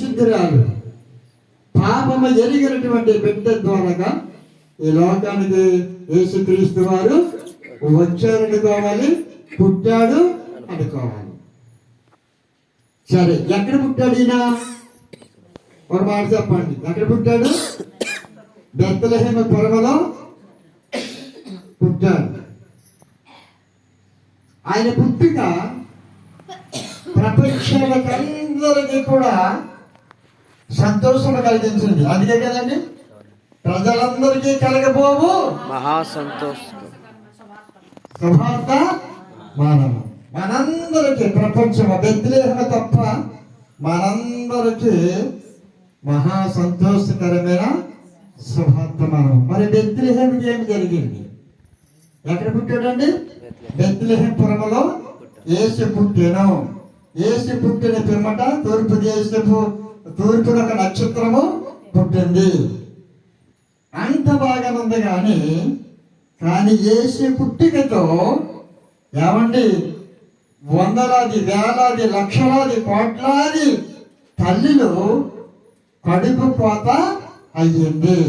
పరిశుద్ధురాలు పాపము ఎరిగినటువంటి బిడ్డ ద్వారాగా ఈ లోకానికి యేసుక్రీస్తు వారు వచ్చారనుకోవాలి, పుట్టాడు అనుకోవాలి. సరే, ఎక్కడ పుట్టాడు ఈయన? ఒక మాట చెప్పండి, ఎక్కడ పుట్టాడు? బెత్లెహేమ పురములో పుట్టాడు. ఆయన పుట్టుక ప్రపంచానికందరికీ కూడా సంతోషం కలిగించింది. అందుకే కదండి ప్రజలందరికీ కలగబోవు మహా సంతోషం సువార్త మానవం. మనందరికీ ప్రపంచం బెత్లెహేమ తప్ప మనందరికీ మహా సంతోషకరమైన సువార్త మానవం. మరి బెత్లెహేమకి ఏమి జరిగింది? ఎక్కడ పుట్టాడండి? బెత్లెహేమ పురములో యేసు పుట్టెను. యేసు పుట్టిన పిమ్మట తూర్పున ఒక నక్షత్రము పుట్టింది. అంత బాగా ఉంది కానీ యేసు పుట్టికతో ఏమండి వందలాది వేలాది లక్షలాది కోట్లాది తల్లిలు కడుపు కోత అయ్యింది.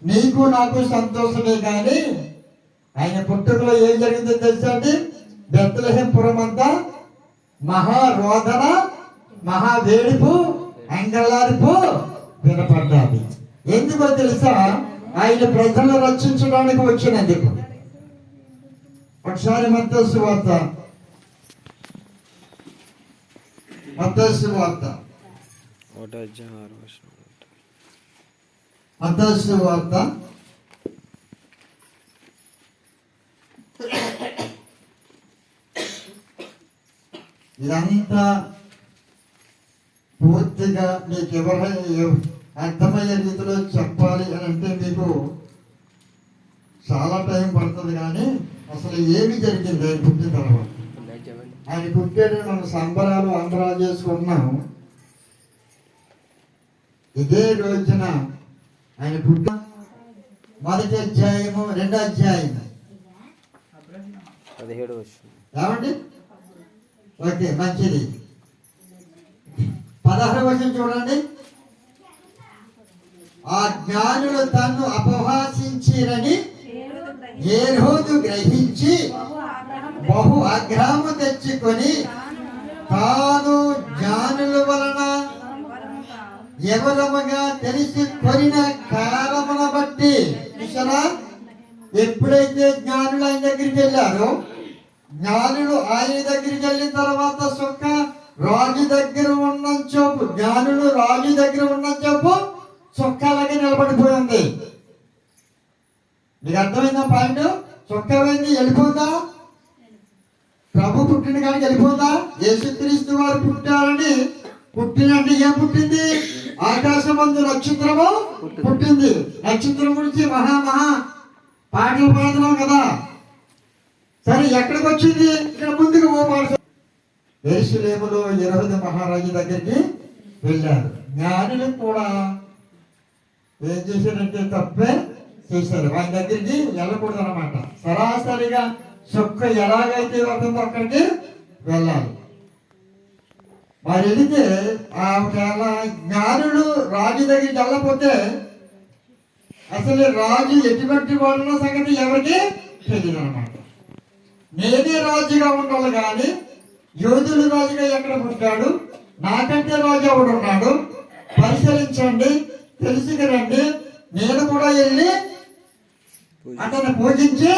నీకు నాకు సంతోషమే కానీ ఆయన పుట్టుకలో ఏం జరిగిందో తెలుసా అండి? బెత్లెహేమ పురం అంతా మహారోదన, మహావేడుపు, అంగళార్పు వినపడ్డాది. ఎందుకో తెలుసా? ఆయన ప్రజలను రక్షించడానికి వచ్చినందుకు. ఒకసారి మత్తయి సువార్త ఇదంతా పూర్తిగా మీకు ఎవరైనా అర్థమయ్యే రీతిలో చెప్పాలి అని అంటే మీకు చాలా టైం పడుతుంది. కానీ అసలు ఏమి జరిగింది ఆయన పుట్టిన తర్వాత? ఆయన పుట్టాడని మనం సంబరాలు అందరాలు చేసుకుంటున్నాం. ఇదే రోజున ఆయన పుట్టిన మొదటి అధ్యాయము, రెండో అధ్యాయం 17 ఏమండి? ఓకే, మంచిది. 16వ వచనం చూడండి. ఆ జ్ఞానులు తన్ను అపహాసించిరని హేరోదు గ్రహించి బహు ఆగ్రహము తెచ్చుకొని తాను జ్ఞానుల వలన ఎవరముగా తెలిసి కొనిన కారణమున బట్టి, ఎప్పుడైతే జ్ఞానులు ఆయన దగ్గరికి వెళ్ళారో, జ్ఞానులు ఆయన దగ్గరికి వెళ్ళిన తర్వాత రాజు దగ్గర ఉన్న చోపు, జ్ఞానులు రాజు దగ్గర ఉన్న చోపు చొక్కాలకి నిలబడిపోయింది. మీకు అర్థమైందా పాయింట్? చొక్కా పోయింది, వెళ్ళిపోతా. ప్రభు పుట్టిన కాడికి వెళ్ళిపోతా. యేసుక్రీస్తు వారు పుట్టారని పుట్టినంటే ఏం పుట్టింది? ఆకాశమందు నక్షత్రము పుట్టింది. నక్షత్రం గురించి మహా పాటలు పాడుతున్నాం కదా. సరే, ఎక్కడికి వచ్చింది? ఇక్కడ ముందుకు యెరూషలేములో హేరోదు మహారాజు దగ్గరికి వెళ్ళారు. జ్ఞానులు కూడా ఏం చేశారంటే తప్పే చేశారు. ఆయన దగ్గరికి వెళ్ళకూడదు అనమాట. సరాసరిగా చొక్క ఎలాగైతే వెళ్తుందో అక్కడికి వెళ్ళాలి. మరి వెళితే ఒకవేళ జ్ఞానులు రాజు దగ్గరికి వెళ్ళకపోతే అసలు రాజు ఎటువంటి వాడున్న సంగతి ఎవరికి తెలియదు అనమాట. నేనే రాజుగా ఉండాలి కానీ యోధులు రాజుగా ఎక్కడ పుట్టాడు? నాకంటే రాజు ఎవడున్నాడు? పరిశీలించండి, తెలుసుకురండి. నేను కూడా వెళ్ళి అతను పూజించి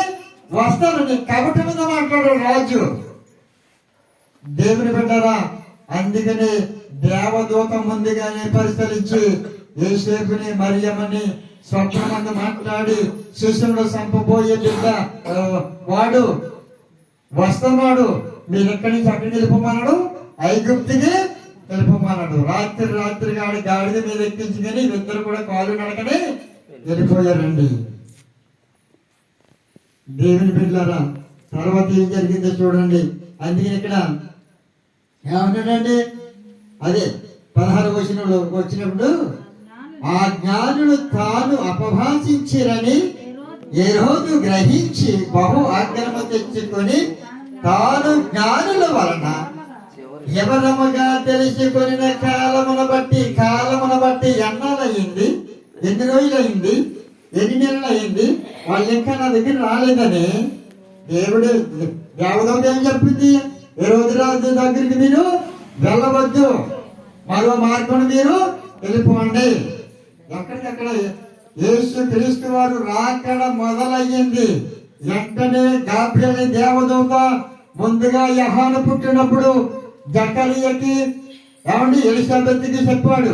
వస్తాను. నీ కబట మీద మాట్లాడాడు రాజు. దేవుని బిడ్డరా, అందుకని దేవదూత ముందుగానే పరిశీలించి యోసేపుని మరియమ్మని స్వప్నమందు మాట్లాడి శిశువులు చంపబోయే బిడ్డ వాడు వస్తున్నాడు, మీరు ఎక్కడి నుంచి అక్కడికి వెళ్ళిపోమన్నాడు, ఐగుప్తికి వెళ్ళిపోమన్నాడు. రాత్రి గాడిద మీద ఎక్కించుకొని ఇద్దరు కూడా కాలు నడకని వెళ్ళిపోయారండి. దేవుని బిడ్డలారా, తర్వాత ఏం జరిగిందో చూడండి. అందుకని ఇక్కడ ఏమన్నాడండి? అదే 16వ వచనంలో వచ్చినప్పుడు, ఆ జ్ఞానులు తాను అపభాషించిరని హేరోదు గ్రహించి బహు ఆగ్రహము తెచ్చుకొని తాను జ్ఞానుల వలన ఎవరముగా తెలుసుకొనిన కాలమున బట్టి ఎన్నాళ్ళయింది, ఎన్ని రోజులైంది, ఎన్ని నెలలు అయింది, వాళ్ళు ఇంకా నా దగ్గర రాలేదని దేవుడు దేవదూత ఏం చెప్పింది? ఏ రోజు రాజు దగ్గరికి మీరు వెళ్ళవద్దు, మరో మార్గం మీరు వెళ్ళిపోండి. ఎక్కడికక్కడ యేసు క్రీస్తు వారు రాకడ మొదలయ్యింది. వెంటనే గాబ్రియలు దేవదూత ముందుగా యోహాను పుట్టినప్పుడు జకరియకి ఎలిజబెత్కి చెప్పాడు.